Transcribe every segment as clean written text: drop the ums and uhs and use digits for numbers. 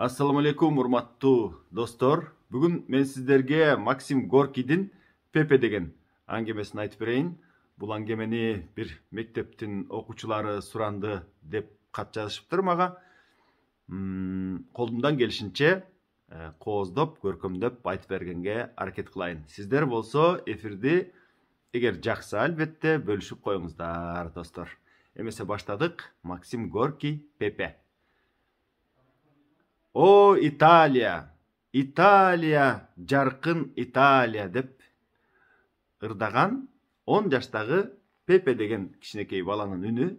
Ассаламу алейкум, урматтуу достор. Бүгүн мен сиздерге Максим Горкийдин Пепе деген аңгемесин айтып берейин. Бул аңгемени бир мектептин окуучулары суранды деп кат жазышыптыр мага. Колумдан келишинче кооздоп, көркөмдөп айтып бергенге аракет кылайын. Сиздер болсо эфирди эгер жакса албетте бөлүшүп коюңуздар, достор. Эмесе баштадык. Максим Горкий, Пепе. О, Италия, Италия, жаркын Италия деп ырдаган 10 жаштагы Пепе деген кичинекей баланын үнү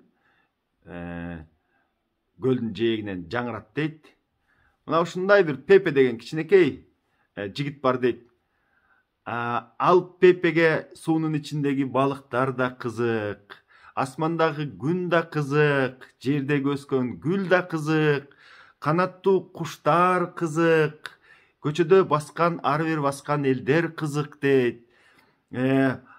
көлдүн жээгинен жаңырат дейт. Мына ушундай бир Пепе деген кичинекей жигит бар дейт. Ал Пепеге суунун ичиндеги балыктар да кызык, асмандагы күн да кызык, жердеги өскөн гүл да кызык, канаттуу куштар кызык, көчөдө баскан ар бир баскан элдер кызык дейт.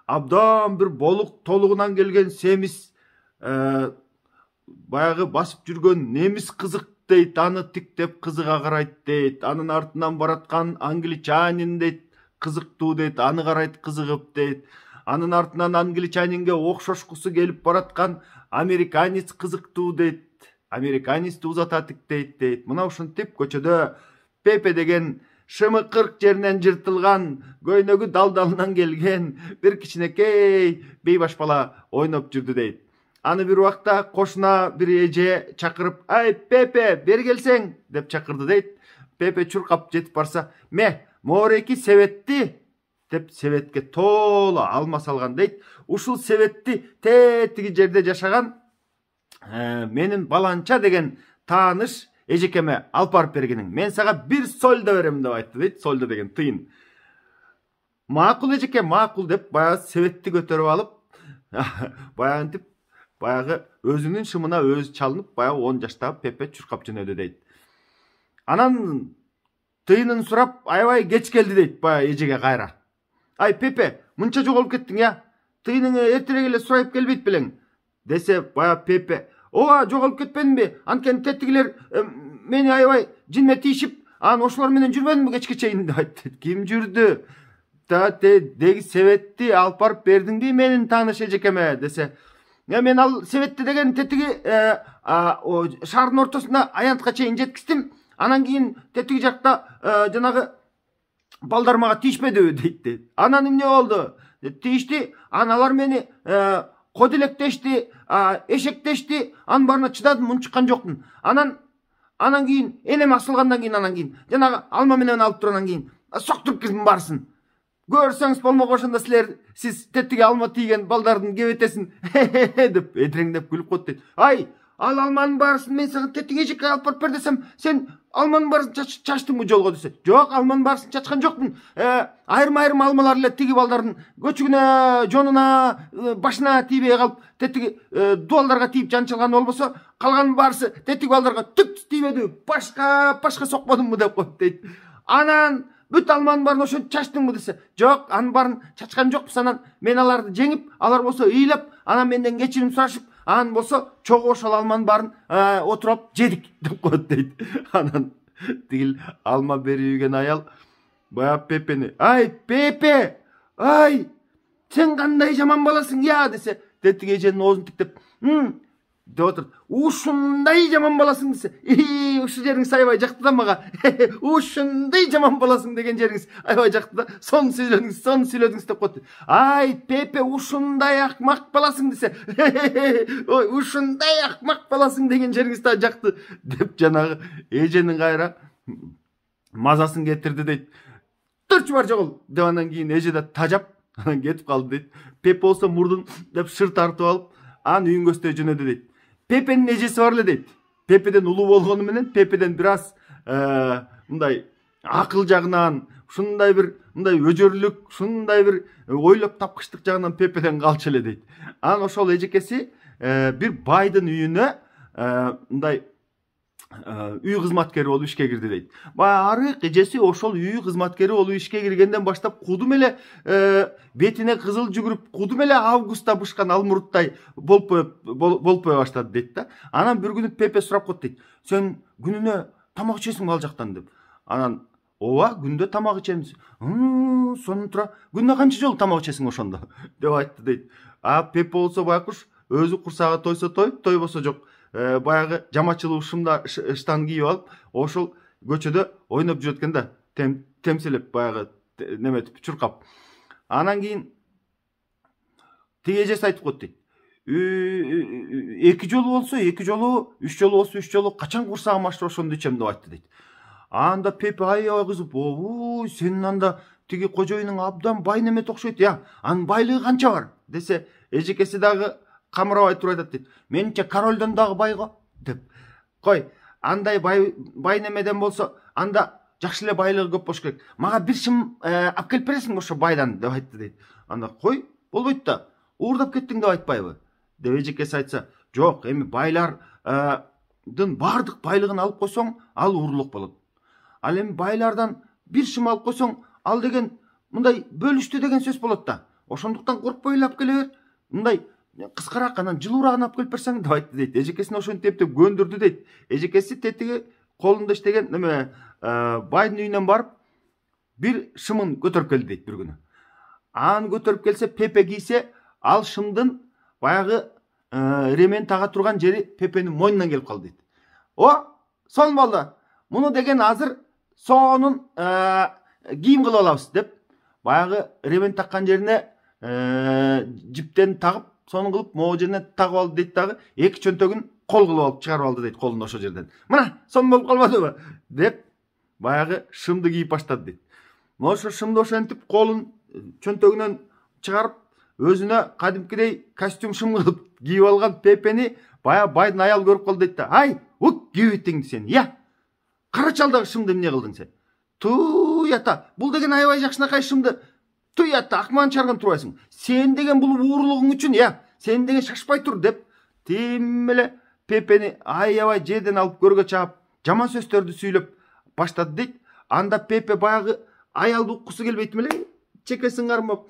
Абдан бир болук толугунан келген семиз баягы басып жүргөн немис кызык дейт. Аны тиктеп кызыга карайт дейт. Анын артынан бараткан англичанин дейт, кызыктуу дейт. Аны карайт кызыгып дейт. Анын артынан англичанинге окшошкусу келип бараткан американец кызыктуу дейт. Американецти узата тиктейт дейт. Мына ушинтип көчөдө Пепе деген шымыкырк жеринен жыртылган, көйнөгү далдалынан келген бир кичинекей бейбаш бала ойноп жүрдү дейт. Аны бир убакта кошуна бир эже чакырып, "Ай, Пепе, бери келсең" деп чакырды дейт. Пепе чуркап жетип барса, "Моореки себетти" деп себетке тооло алма салган дейт. Ушул себетти тетиги жерде жашаган менин баланча деген тааныш эжекеме алып барып бергениң. Мен сага бир сольдо берем деп айтты дейт. Сольдо деген тыйын. Макул эжеке, макул деп баягы себетти көтөрүп алып, баягынтип баягы өзүнүн шымына өзү чалынып, баягы 10 жаштагы Пепе чуркап жөнөдү дейт. Анан тыйынын сурап, аябай кеч келди дейт баягы эжеге кайра. "Ай, Пепе, мынча жоголуп кеттиң я? Тыйыныңы эртерээк эле сурайып келбейт белең?" десе, баягы Пепе, "Ооба, жоголуп кетпедимби? Анткени тетигилер мени аябай жинме тийишип, анан ошолор менен жүрбөдүмбү кечке чейин" деп айтты. "Ким жүрдү? Деги себетти алып барып бердиңби менин тааныш эжекеме" десе, "Мен ал себетти деген тетиги шаардын ортосуна аянтка чейин жеткиздим. Анан кийин тетиги жакта жанагы балдар мага тийишпедиби" дейт. "Анан эмне болду?" "Тийишти, алар мени кодилектешти, эшектешти, анын баарына чыдадым, унчуккан жокмун. Анан кийин энем асылгандан кийин, анан кийин жанагы алма менен алып тургандан кийин соктуруп кирдим баарысын. Көрсөңүз болмок ошондо сиз тетиги алма тийген балдардын кебетесин" деп эдиреңдеп күлүп коет дейт. "Ай, ал алманын баарысын мен сага тетиги эжекке алып барып бер десем, сен алманын баарысын чачтыңбы жолго" десе, "Жок, алманын баарысын чачкан жокмун. Айрым алмалар эле тиги балдардын көчүгүнө, жонуна, башына тийбей калып, тетиги дубалдарга тийип жанчылган болбосо, калганын баарысы тетиги балдарга түк тийбеди. Башка сокподумбу" деп коет дейт. "Анан бүт алманын баарын ошентип чачтыңбы" десе, "Жок, анын баарын чачкан жокпуз. Анан мен аларды жеңип, алар болсо ыйлап, анан менден кечирим сурашып, анан болсо чогуу ошол алманын баарын отуруп жедик" деп коет дейт. Анан тигил алма берүүгөн аял баягы Пепени, "Ай, Пепе, ай, сен кандай жаман баласың я" десе, тетиги эженин оозун тиктеп, деп отурат. "Ушундай жаман баласың" десе, "Ушул жериңиз аябай жакты да мага. Ушундай жаман баласың деген жериңиз аябай жакты да. Сону сүйлөдүңүз" деп коет. "Ай, Пепе, ушундай акмак баласың" десе, "Ой, ушундай акмак баласың деген жериңиз да жакты" деп жанагы эженин кайра мазасын кетирди дейт. "Турчу бар жогол" деп анан кийин эже да тажап анан кетип калды дейт. Пепе болсо мурдун деп шыр тартып алып, анын үйүн көздөй жөнөдү дейт. Пепенин эжеси бар эле дейт. Пепеден улуу болгону менен Пепеден бир аз мындай акыл жагынан, ушундай бир мындай өжөрлүк, ушундай бир ойлоп тапкычтык жагынан Пепеден калчу эле дейт. Анан ошол эжекеси бир байдын үйүнө мындай үй кызматкери болуп ишке кирди дейт. Баягы арык эжеси ошол үй кызматкери болуп ишке киргенден баштап кудум эле бетине кызыл жүгүрүп, кудум эле августта бышкан алмуруттай болуп кое баштады дейт да. Анан бир күнү Пепе сурап коет дейт. "Сен күнүнө тамак ичесиңби ал жактан деп. Анан ооба, күндө тамак ичемиз. Сонун тура, күндө канча жолу тамак ичесиң ошондо деп айтты дейт. Пепе болсо байкуш өзү курсагы тойсо тойбосо жок. Баягы жамачылуу штан кийип алып, ошол көчөдө ойноп жүрөт экен да, темселеп баягы неметип чуркап. Анан кийин тиги эжеси айтып коет дейт. 2 жолу болсо 2 жолу, 3 жолу болсо 3 жолу, качан курсагым ачса ошондо ичем деп айтты дейт. Анда Пепе аябай кызып, ой, сенин анда тиги кожоюнуң абдан бай немет окшойт. Анын байлыгы канча бар десе, эжекеси дагы камырабай туруп айтат дейт. Менимче королдон дагы бай го деп. Кой, андай бай немеден болсо, анда жакшы эле байлыгы көп болуш керек. Мага бир шым алып келип бересиңби ошо байдан деп айтты дейт. Анда кой, болбойт да, уурдап кеттиң деп айтпайбы деп эжекеси айтса, жок, эми байлардын бардык байлыгын алып койсоң, ал уурлук болот. Ал эми байлардан бир шым алып койсоң, ал деген мындай бөлүштү деген сөз болот да. Ошондуктан коркпой эле алып келе бер. Мындай кыскараак, анан жылуураагын алып келип берсең деп айтты дейт. Эжекесин ошентип көндүрдү дейт. Эжекеси тетиги колунда иштеген неме байдын үйүнөн барып, бир шымын көтөрүп келди дейт бир күнү. Аны көтөрүп келсе, Пепе кийсе, ал шымдын баягы ремен тага турган жери Пепенин мойнунан келип калды дейт. Сонун болду. Муну деген азыр сонун кийим кылып алабыз деп, баягы ремен таккан жерине жиптен тагып, сонун кылып могу жерине тагып алды дейт дагы, 2 чөнтөгүн кол кылып алып чыгарып алды дейт, колун ошол жерден. Мына, сонун болуп калбадыбы деп, баягы шымды кийип баштады дейт. Ошо шымды ошентип колун чөнтөгүнөн чыгарып, өзүнө кадимкидей костюм шым кылып кийип алган Пепени баягы байдын аялы көрүп калды дейт да. Ай, кийбитиңди сен, карачы алдагы шымды эмне кылдың сен? Туй ата, бул деген аябай жакшынакай шымды. Туй ата, акман чарган турбайсың. Сен деген бул уурлугуң үчүн, сен деген шашпай тур деп, тим эле Пепени аябай жерден алып көргө чаап, жаман сөздөрдү сүйлөп баштады дейт. Анда Пепе баягы аялды уккусу келбейтин эле, чекесин кармап,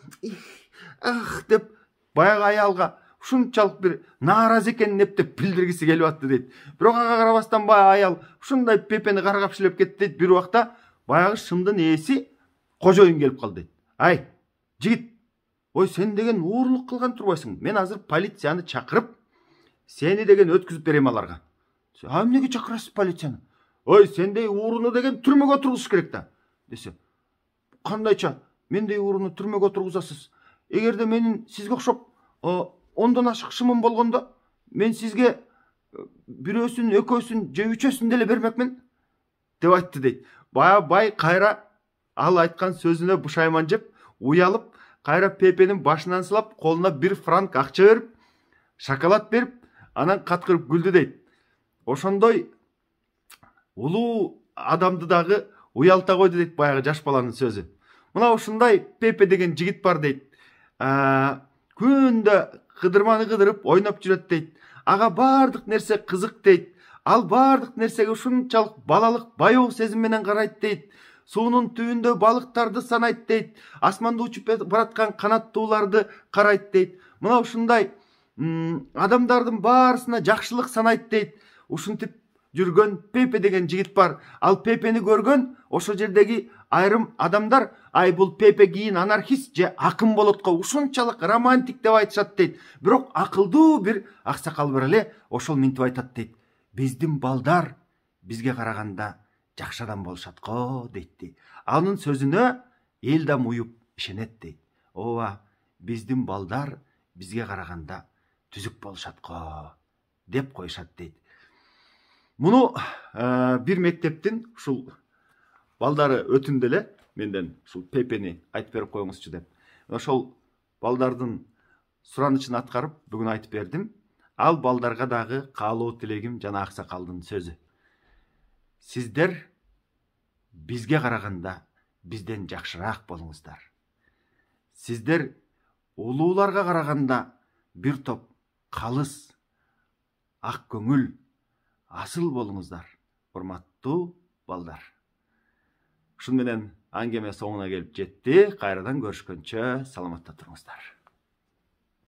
деп баягы аялга ушунчалык бир нааразы экенин эптеп билдиргиси келип атты дейт. Бирок ага карабастан баягы аял ушундай Пепени каргапшылап кетти дейт. Бир убакта баягы шымдын ээси кожоюн келип калды дейт. Ай, жигит, ой, сен деген уурлук кылган турбайсың. Мен азыр полицияны чакырып, сени деген өткүзүп берем аларга. Эмнеге чакырасыз полицияны? Ой, сендей ууруну деген түрмөгө отургузуш керек да десе. Кандайча мендей ууруну түрмөгө отургузасыз? Эгерде менин сизге окшоп 10дон ашык шымым болгондо, мен сизге бирөөсүн, экөөсүн же үчөөсүн деле бермекмин деп айтты дейт. Бай кайра ал айткан сөзүнө бушайман жеп, уялып, кайра Пепенин башынан сылап, колуна 1 франк акча берип, шоколад берип, анан каткырып күлдү дейт. Ошондой улуу адамды дагы уялта койду дейт баягы жаш баланын сөзү. Мына ушундай Пепе деген жигит бар дейт. Күндө кыдырманы кыдырып ойноп жүрөт дейт. Ага бардык нерсе кызык дейт. Ал бардык нерсеге ушунчалык балалык баюу сезим менен карайт дейт. Суунун түбүндө балыктарды санайт дейт. Асманда учуп бараткан канаттууларды карайт дейт. Мына ушундай адамдардын баарысына жакшылык санайт дейт. Ушинтип жүргөн Пепе деген жигит бар. Ал Пепени көргөн ошол жердеги айрым адамдар, ай, бул Пепе кийин анархист же акын болот го, ушунчалык романтик деп айтышат дейт. Бирок акылдуу бир аксакал бар эле, ошол минтип айтат дейт. Биздин балдар бизге караганда жакшы адам болушат го дейт. Анын сөзүнө эл да уюп ишенет дейт. Ооба, биздин балдар бизге караганда түзүк болушат го деп коюшат дейт. Муну бир мектептин ушул балдары өтүндү эле менден, ушул Пепени айтып берип коюңузчу деп. Ошол балдардын суранычын аткарып бүгүн айтып бердим. Ал балдарга дагы каалоо тилегим жана аксакалдын сөзү. Сиздер бизге караганда бизден жакшыраак болуңуздар. Сиздер улууларга караганда бир топ калыс, ак көңүл, асыл болуңуздар, урматтуу балдар. Ушун менен аңгеме соңуна келип жетти. Кайрадан көрүшкөнчө саламатта туруңуздар.